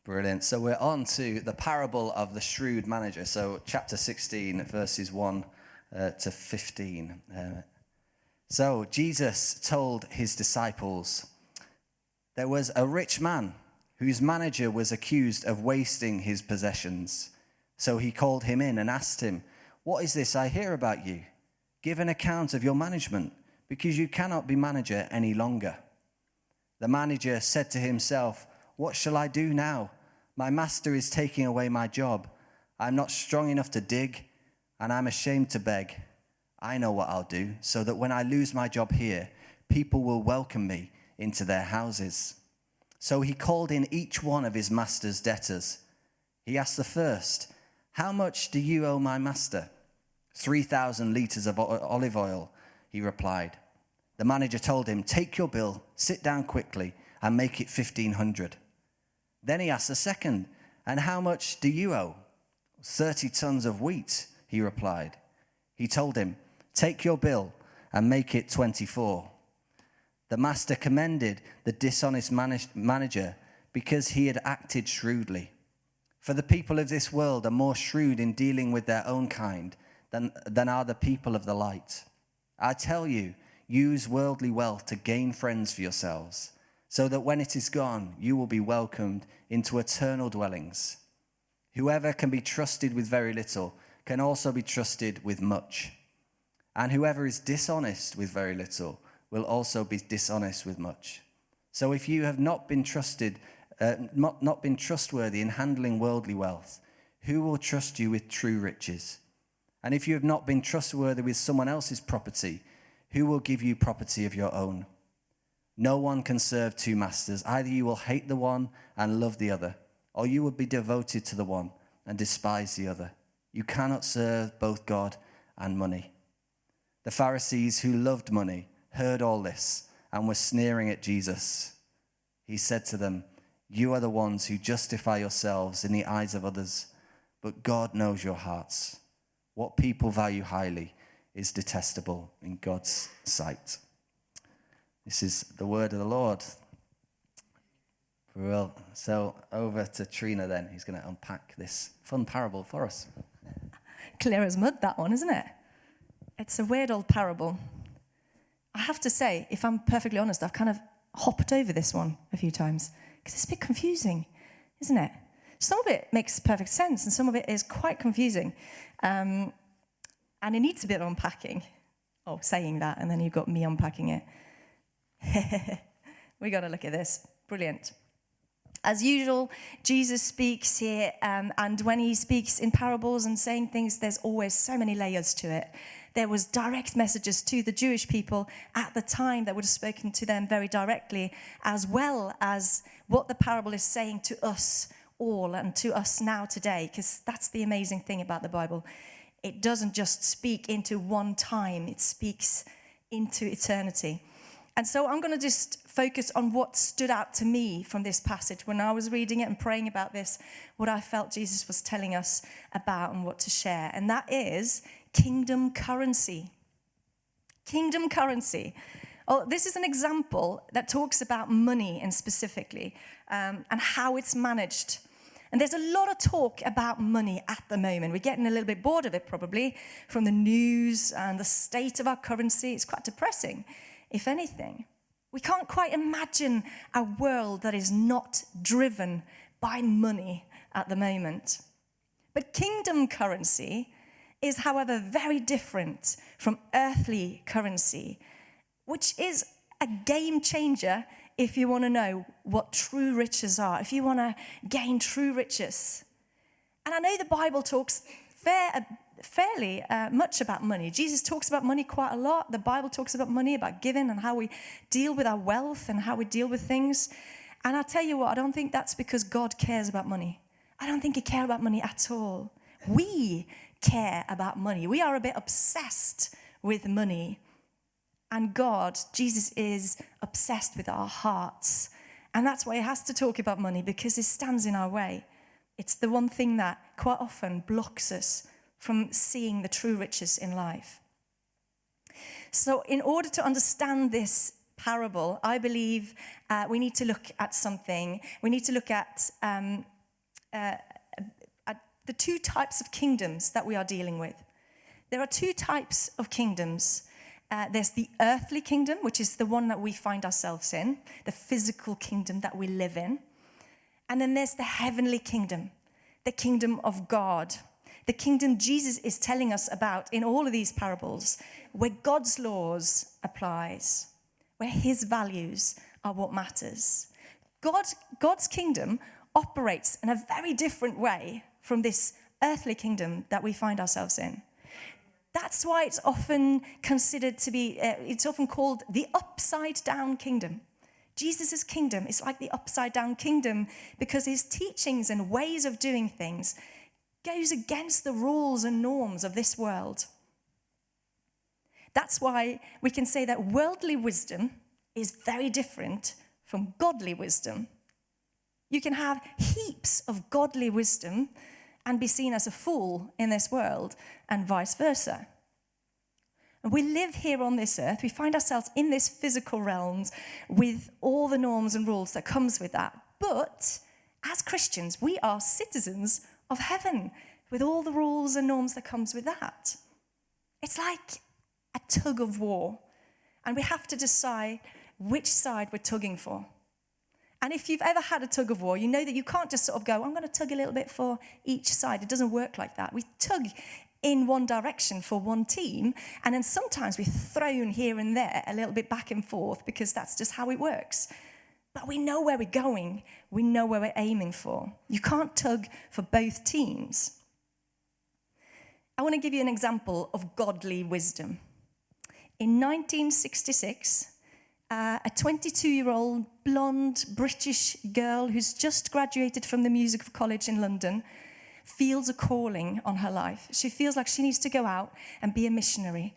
Brilliant. So we're on to the parable of the shrewd manager. So chapter 16, verses 1 to 15. So Jesus told his disciples, there was a rich man whose manager was accused of wasting his possessions. So he called him in and asked him, what is this I hear about you? Give an account of your management, because you cannot be manager any longer. The manager said to himself, what shall I do now? My master is taking away my job. I'm not strong enough to dig, and I'm ashamed to beg. I know what I'll do, so that when I lose my job here, people will welcome me into their houses. So he called in each one of his master's debtors. He asked the first, how much do you owe my master? 3,000 liters of olive oil, he replied. The manager told him, take your bill, sit down quickly, and make it 1,500. Then he asked the second, and how much do you owe? 30 tons of wheat, he replied. He told him, take your bill and make it 24. The master commended the dishonest manager because he had acted shrewdly. For the people of this world are more shrewd in dealing with their own kind than are the people of the light. I tell you, use worldly wealth to gain friends for yourselves, so that when it is gone, you will be welcomed into eternal dwellings. Whoever can be trusted with very little can also be trusted with much. And whoever is dishonest with very little will also be dishonest with much. So if you have not been trustworthy in handling worldly wealth, who will trust you with true riches? And if you have not been trustworthy with someone else's property, who will give you property of your own? No one can serve two masters. Either you will hate the one and love the other, or you will be devoted to the one and despise the other. You cannot serve both God and money. The Pharisees who loved money heard all this and were sneering at Jesus. He said to them, you are the ones who justify yourselves in the eyes of others, but God knows your hearts. What people value highly is detestable in God's sight. This is the word of the Lord. Well, so over to Trine then, who's going to unpack this fun parable for us. Clear as mud, that one, isn't it? It's a weird old parable. I have to say, if I'm perfectly honest, I've kind of hopped over this one a few times because it's a bit confusing, isn't it? Some of it makes perfect sense and some of it is quite confusing. And it needs a bit of unpacking. Oh, saying that, and then you've got me unpacking it. We got to look at this. Brilliant. As usual, Jesus speaks here, and when he speaks in parables and saying things, there's always so many layers to it. There was direct messages to the Jewish people at the time that would have spoken to them very directly, as well as what the parable is saying to us all and to us now today, because that's the amazing thing about the Bible. It doesn't just speak into one time, it speaks into eternity. And so I'm going to just focus on what stood out to me from this passage when I was reading it and praying about this, what I felt Jesus was telling us about and what to share. And that is kingdom currency. Kingdom currency. Oh, this is an example that talks about money and specifically and how it's managed. And there's a lot of talk about money at the moment. We're getting a little bit bored of it probably from the news and the state of our currency. It's quite depressing. If anything, we can't quite imagine a world that is not driven by money at the moment. But kingdom currency is, however, very different from earthly currency, which is a game changer if you want to know what true riches are, if you want to gain true riches. And I know the Bible talks fairly much about money. Jesus talks about money quite a lot. The Bible talks about money, about giving and how we deal with our wealth and how we deal with things. And I'll tell you what, I don't think that's because God cares about money. I don't think he cares about money at all. We care about money. We are a bit obsessed with money. And God, Jesus, is obsessed with our hearts. And that's why he has to talk about money, because it stands in our way. It's the one thing that quite often blocks us from seeing the true riches in life. So in order to understand this parable, I believe we need to look at something. We need to look at the two types of kingdoms that we are dealing with. There are two types of kingdoms. There's the earthly kingdom, which is the one that we find ourselves in, the physical kingdom that we live in. And then there's the heavenly kingdom, the kingdom of God, the kingdom Jesus is telling us about in all of these parables, where God's laws applies, where his values are what matters. God's kingdom operates in a very different way from this earthly kingdom that we find ourselves in. That's why it's often considered to be, it's often called the upside down kingdom. Jesus' kingdom is like the upside down kingdom because his teachings and ways of doing things goes against the rules and norms of this world. That's why we can say that worldly wisdom is very different from godly wisdom. You can have heaps of godly wisdom and be seen as a fool in this world, and vice versa. And we live here on this earth. We find ourselves in this physical realms with all the norms and rules that comes with that. But as Christians, we are citizens of heaven with all the rules and norms that comes with that. It's like a tug of war, and we have to decide which side we're tugging for. And if you've ever had a tug of war, you know that you can't just sort of go, I'm going to tug a little bit for each side. It doesn't work like that. We tug in one direction for one team, and then sometimes we're thrown here and there a little bit back and forth because that's just how it works. But we know where we're going. We know where we're aiming for. You can't tug for both teams. I want to give you an example of godly wisdom. In 1966, a 22-year-old blonde British girl who's just graduated from the music college in London feels a calling on her life. She feels like she needs to go out and be a missionary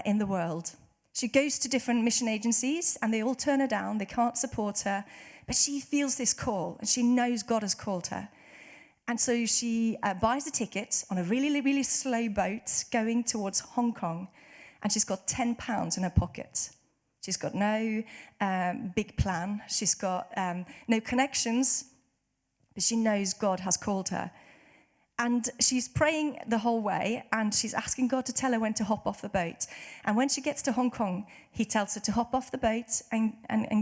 in the world. She goes to different mission agencies and they all turn her down. They can't support her. But she feels this call and she knows God has called her. And so she buys a ticket on a really, really slow boat going towards Hong Kong. And she's got £10 in her pocket. She's got no big plan. She's got no connections. But she knows God has called her. And she's praying the whole way, and she's asking God to tell her when to hop off the boat. And when she gets to Hong Kong, he tells her to hop off the boat and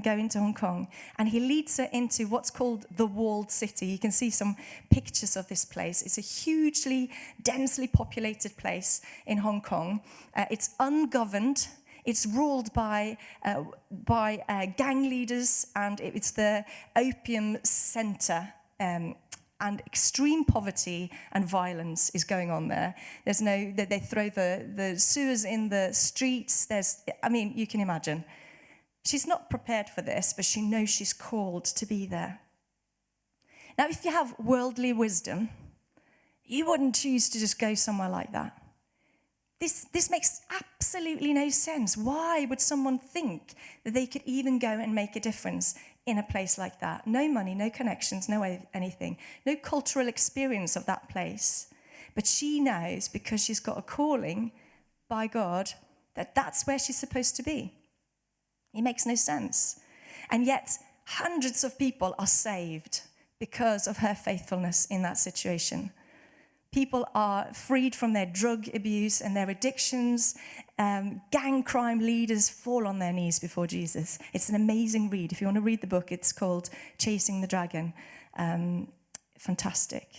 go into Hong Kong. And he leads her into what's called the Walled City. You can see some pictures of this place. It's a hugely, densely populated place in Hong Kong. It's ungoverned. It's ruled by gang leaders, and it's the opium center. And extreme poverty and violence is going on there. They throw the sewers in the streets. You can imagine. She's not prepared for this, but she knows she's called to be there. Now, if you have worldly wisdom, you wouldn't choose to just go somewhere like that. This makes absolutely no sense. Why would someone think that they could even go and make a difference in a place like that? No money, no connections, no anything, no cultural experience of that place. But she knows, because she's got a calling by God, that that's where she's supposed to be. It makes no sense. And yet, hundreds of people are saved because of her faithfulness in that situation. People are freed from their drug abuse and their addictions. Gang crime leaders fall on their knees before Jesus. It's an amazing read. If you want to read the book, it's called Chasing the Dragon. Fantastic.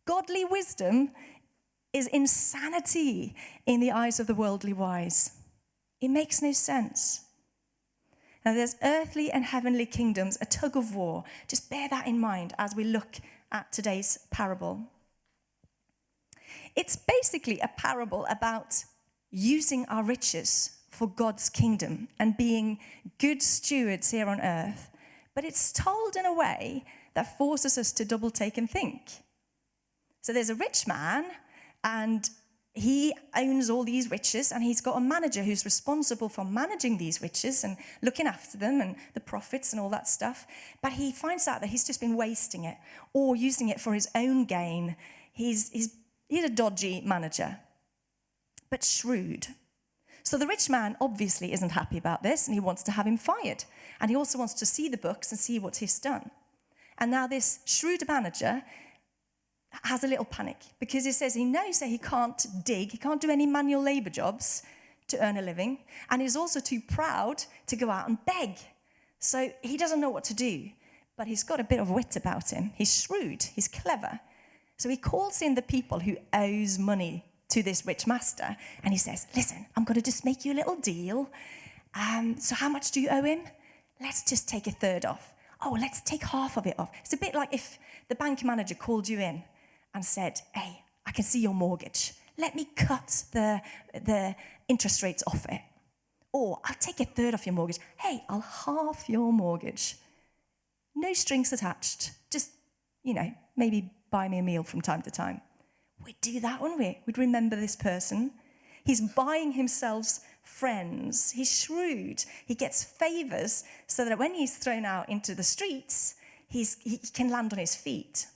Godly wisdom is insanity in the eyes of the worldly wise. It makes no sense. Now, there's earthly and heavenly kingdoms, a tug of war. Just bear that in mind as we look at today's parable. It's basically a parable about using our riches for God's kingdom and being good stewards here on earth. But it's told in a way that forces us to double take and think. So there's a rich man, and he owns all these riches, and he's got a manager who's responsible for managing these riches and looking after them and the profits and all that stuff. But he finds out that he's just been wasting it or using it for his own gain. He's a dodgy manager, but shrewd. So the rich man obviously isn't happy about this, and he wants to have him fired. And he also wants to see the books and see what he's done. And now this shrewd manager has a little panic because he says he knows that he can't dig, he can't do any manual labor jobs to earn a living, and he's also too proud to go out and beg. So he doesn't know what to do, but he's got a bit of wit about him. He's shrewd, he's clever. So he calls in the people who owes money to this rich master, and he says, listen, I'm going to just make you a little deal. So how much do you owe him? Let's just take a third off. Oh, let's take half of it off. It's a bit like if the bank manager called you in and said, hey, I can see your mortgage. Let me cut the interest rates off it. Or I'll take a third off your mortgage. Hey, I'll half your mortgage. No strings attached. Just, maybe buy me a meal from time to time. We'd do that, wouldn't we? We'd remember this person. He's buying himself friends. He's shrewd. He gets favors so that when he's thrown out into the streets, he can land on his feet.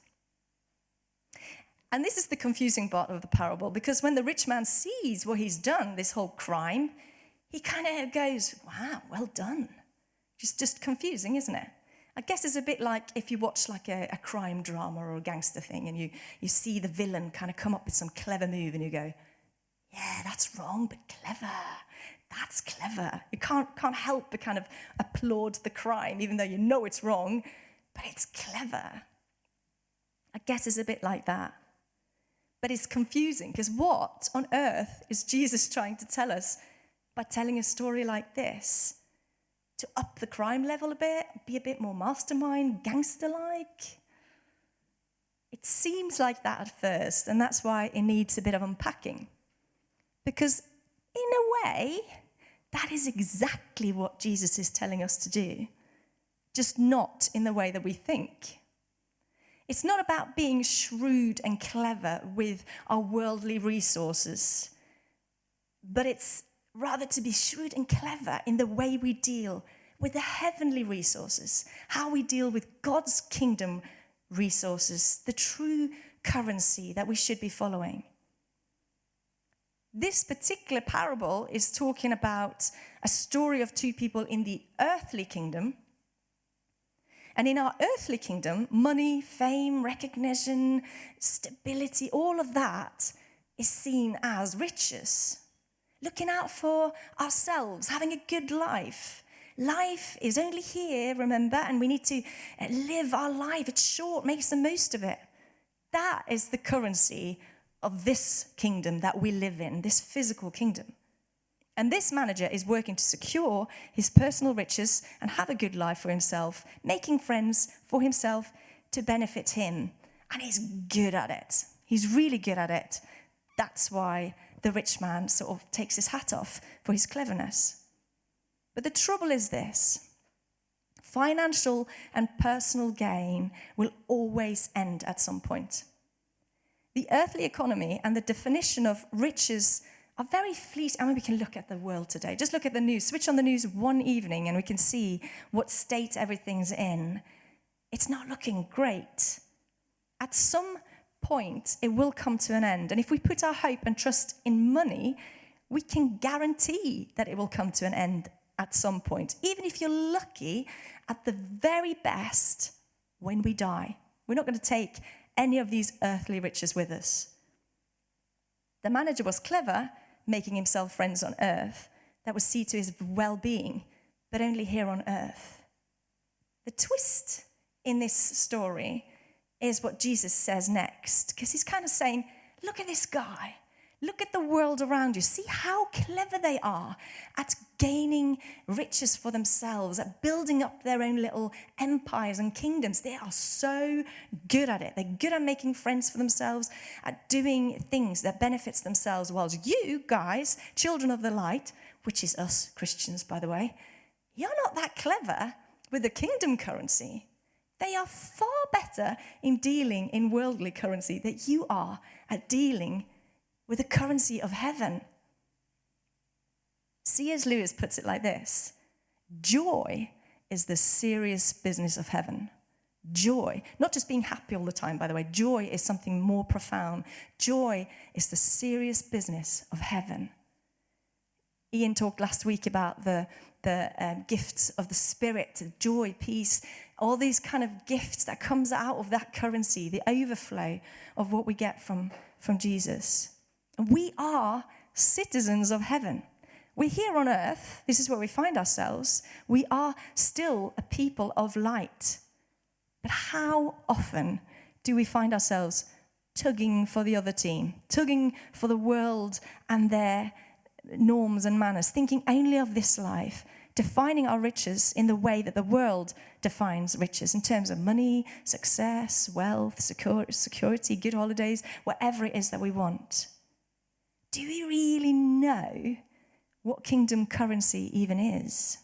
And this is the confusing part of the parable, because when the rich man sees what he's done, this whole crime, he kind of goes, wow, well done. Just confusing, isn't it? I guess it's a bit like if you watch like a crime drama or a gangster thing and you see the villain kind of come up with some clever move and you go, yeah, that's wrong, but clever. That's clever. You can't help but kind of applaud the crime, even though you know it's wrong, but it's clever. I guess it's a bit like that. But it's confusing, because what on earth is Jesus trying to tell us by telling a story like this? To up the crime level a bit, be a bit more mastermind, gangster-like? It seems like that at first, and that's why it needs a bit of unpacking. Because in a way, that is exactly what Jesus is telling us to do, just not in the way that we think. It's not about being shrewd and clever with our worldly resources, but it's rather to be shrewd and clever in the way we deal with the heavenly resources, how we deal with God's kingdom resources, the true currency that we should be following. This particular parable is talking about a story of two people in the earthly kingdom. And in our earthly kingdom, money, fame, recognition, stability, all of that is seen as riches. Looking out for ourselves, having a good life. Life is only here, remember, and we need to live our life. It's short, make the most of it. That is the currency of this kingdom that we live in, this physical kingdom. And this manager is working to secure his personal riches and have a good life for himself, making friends for himself to benefit him. And he's good at it. He's really good at it. That's why the rich man sort of takes his hat off for his cleverness. But the trouble is this: financial and personal gain will always end at some point. The earthly economy and the definition of riches are very fleeting. I mean, we can look at the world today. Just look at the news. Switch on the news one evening and we can see what state everything's in. It's not looking great. At some point, it will come to an end. And if we put our hope and trust in money, we can guarantee that it will come to an end at some point. Even if you're lucky, at the very best, when we die. We're not going to take any of these earthly riches with us. The manager was clever, making himself friends on earth that would see to his well-being, but only here on earth. The twist in this story is what Jesus says next, because he's kind of saying, look at this guy. Look at the world around you. See how clever they are at gaining riches for themselves, at building up their own little empires and kingdoms. They are so good at it. They're good at making friends for themselves, at doing things that benefits themselves, whilst you guys, children of the light, which is us Christians, by the way, you're not that clever with the kingdom currency. They are far better in dealing in worldly currency than you are at dealing with the currency of heaven. C.S. Lewis puts it like this: joy is the serious business of heaven. Joy, not just being happy all the time, by the way. Joy is something more profound. Joy is the serious business of heaven. Ian talked last week about the gifts of the Spirit, joy, peace, all these kind of gifts that comes out of that currency, the overflow of what we get from Jesus. And we are citizens of heaven. We're here on earth. This is where we find ourselves. We are still a people of light. But how often do we find ourselves tugging for the other team, tugging for the world and their norms and manners, thinking only of this life, defining our riches in the way that the world defines riches, in terms of money, success, wealth, security, good holidays, whatever it is that we want? Do we really know what kingdom currency even is?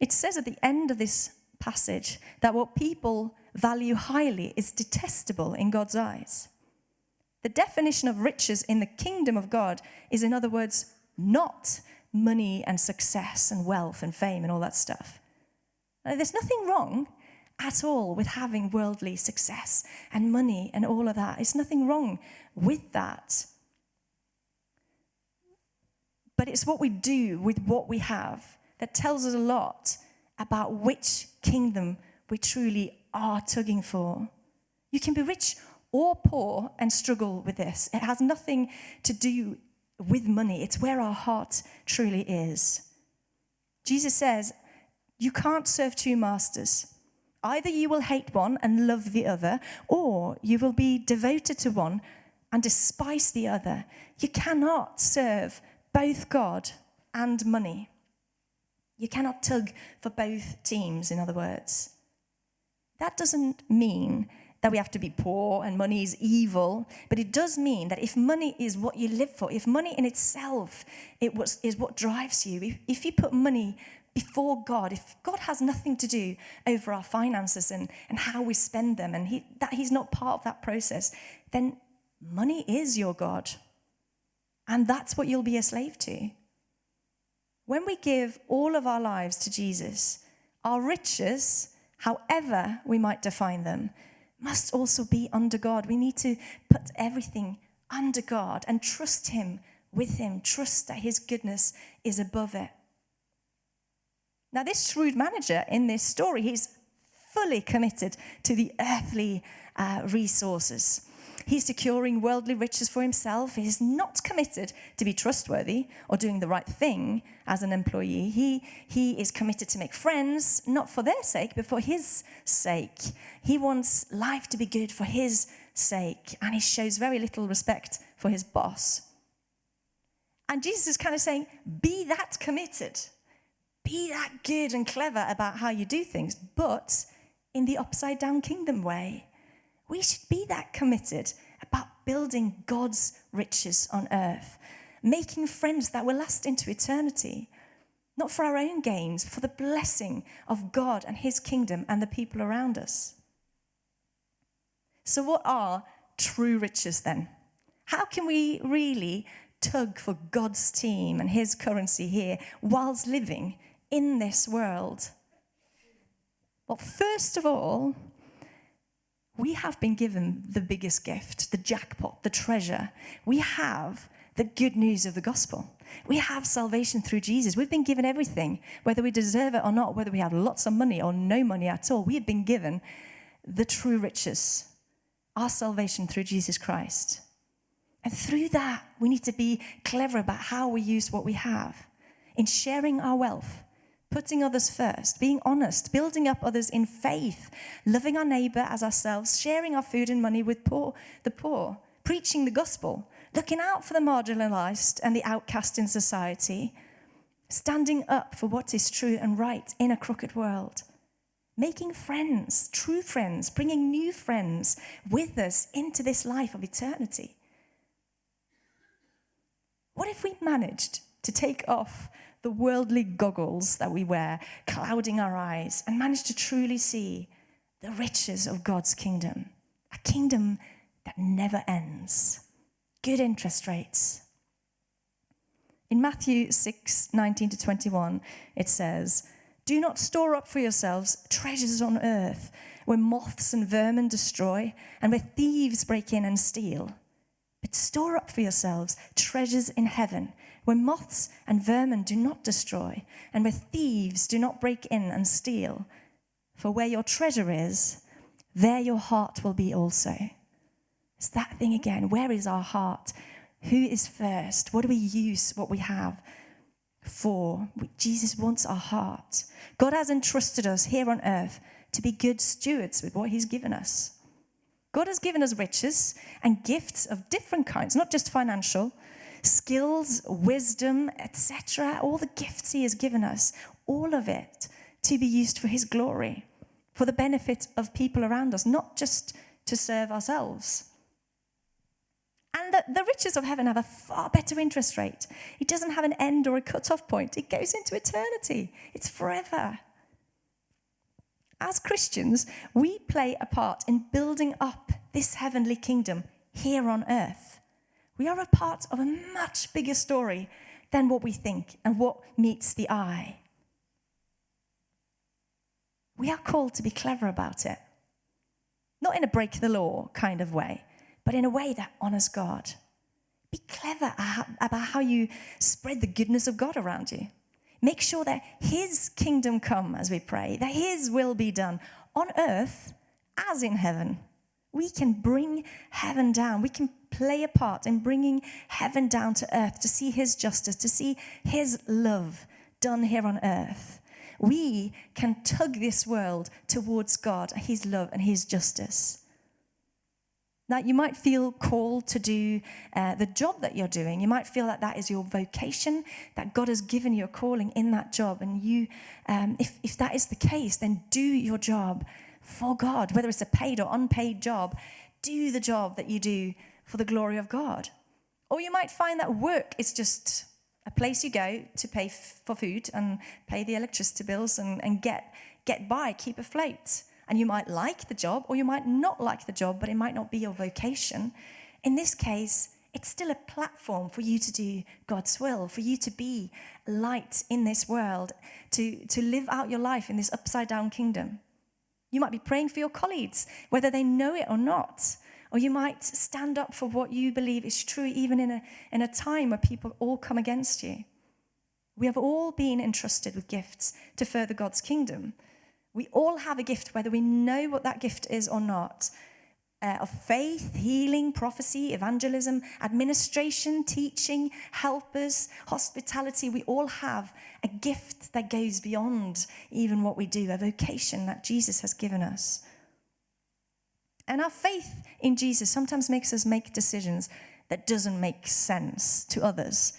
It says at the end of this passage that what people value highly is detestable in God's eyes. The definition of riches in the kingdom of God is, in other words, not money and success and wealth and fame and all that stuff. Now, there's nothing wrong at all with having worldly success and money and all of that. There's nothing wrong with that. But it's what we do with what we have that tells us a lot about which kingdom we truly are tugging for. You can be rich or poor and struggle with this. It has nothing to do with money. It's where our heart truly is. Jesus says, you can't serve two masters. Either you will hate one and love the other, or you will be devoted to one and despise the other. You cannot serve both God and money. You cannot tug for both teams, in other words. That doesn't mean that we have to be poor and money is evil, but it does mean that if money is what you live for, if money in itself is what drives you, if you put money before God, if God has nothing to do over our finances and how we spend them, and that He's not part of that process, then money is your God. And that's what you'll be a slave to. When we give all of our lives to Jesus, our riches, however we might define them, must also be under God. We need to put everything under God and trust Him with Him. Trust that His goodness is above it. Now, this shrewd manager in this story, he's fully committed to the earthly resources. He's securing worldly riches for himself. He's not committed to be trustworthy or doing the right thing as an employee. He is committed to make friends, not for their sake, but for his sake. He wants life to be good for his sake, and he shows very little respect for his boss. And Jesus is kind of saying, be that committed. Be that good and clever about how you do things, but in the upside down kingdom way. We should be that committed about building God's riches on earth, making friends that will last into eternity, not for our own gains, for the blessing of God and His kingdom and the people around us. So what are true riches then? How can we really tug for God's team and His currency here whilst living in this world? Well, first of all, we have been given the biggest gift, the jackpot, the treasure. We have the good news of the gospel. We have salvation through Jesus. We've been given everything, whether we deserve it or not, whether we have lots of money or no money at all. We have been given the true riches, our salvation through Jesus Christ. And through that, we need to be clever about how we use what we have in sharing our wealth, putting others first, being honest, building up others in faith, loving our neighbor as ourselves, sharing our food and money with the poor, preaching the gospel, looking out for the marginalized and the outcast in society, standing up for what is true and right in a crooked world, making friends, true friends, bringing new friends with us into this life of eternity. What if we managed to take off the worldly goggles that we wear, clouding our eyes, and manage to truly see the riches of God's kingdom, a kingdom that never ends, good interest rates. In Matthew 6:19-21, it says, "Do not store up for yourselves treasures on earth, where moths and vermin destroy, and where thieves break in and steal. But store up for yourselves treasures in heaven, where moths and vermin do not destroy, and where thieves do not break in and steal. For where your treasure is, there your heart will be also. It's that thing again. Where is our heart? Who is first? What do we use what we have for? Jesus wants our heart. God has entrusted us here on earth to be good stewards with what he's given us. God has given us riches and gifts of different kinds, not just financial, skills, wisdom, etc. All the gifts he has given us, all of it to be used for his glory, for the benefit of people around us, not just to serve ourselves. And the riches of heaven have a far better interest rate. It doesn't have an end or a cut-off point. It goes into eternity. It's forever. As Christians, we play a part in building up this heavenly kingdom here on earth. We are a part of a much bigger story than what we think and what meets the eye. We are called to be clever about it. Not in a break the law kind of way, but in a way that honors God. Be clever about how you spread the goodness of God around you. Make sure that his kingdom come as we pray, that his will be done on earth as in heaven. We can bring heaven down. We can play a part in bringing heaven down to earth to see his justice, to see his love done here on earth. We can tug this world towards God, his love and his justice. Now, you might feel called to do the job that you're doing. You might feel that that is your vocation, that God has given you a calling in that job. And you, if that is the case, then do your job for God. Whether it's a paid or unpaid job, do the job that you do for the glory of God. Or you might find that work is just a place you go to pay for food and pay the electricity bills and get by, keep afloat. And you might like the job or you might not like the job, but it might not be your vocation. In this case, it's still a platform for you to do God's will, for you to be light in this world, to live out your life in this upside down kingdom. You might be praying for your colleagues, whether they know it or not. Or you might stand up for what you believe is true, even in a time where people all come against you. We have all been entrusted with gifts to further God's kingdom. We all have a gift, whether we know what that gift is or not, of faith, healing, prophecy, evangelism, administration, teaching, helpers, hospitality. We all have a gift that goes beyond even what we do, a vocation that Jesus has given us. And our faith in Jesus sometimes makes us make decisions that doesn't make sense to others,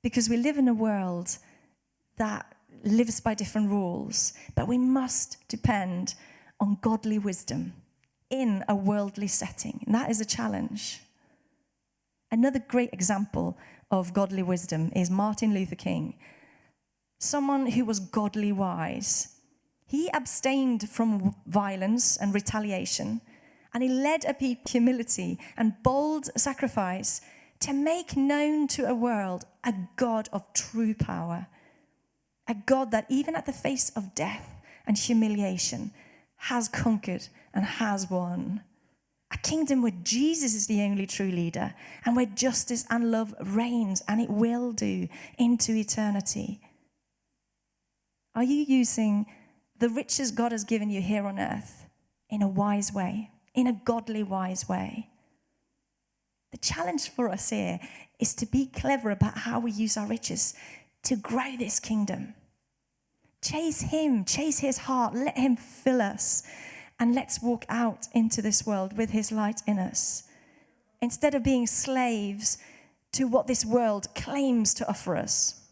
because we live in a world that lives by different rules, but we must depend on godly wisdom in a worldly setting, and that is a challenge. Another great example of godly wisdom is Martin Luther King, someone who was godly wise. He abstained from violence and retaliation, and he led a people with humility and bold sacrifice to make known to a world a God of true power, a God that even at the face of death and humiliation has conquered and has won. A kingdom where Jesus is the only true leader and where justice and love reigns, and it will do into eternity. Are you using the riches God has given you here on earth in a wise way, in a godly wise way? The challenge for us here is to be clever about how we use our riches to grow this kingdom. Chase him, chase his heart, let him fill us, and let's walk out into this world with his light in us. Instead of being slaves to what this world claims to offer us.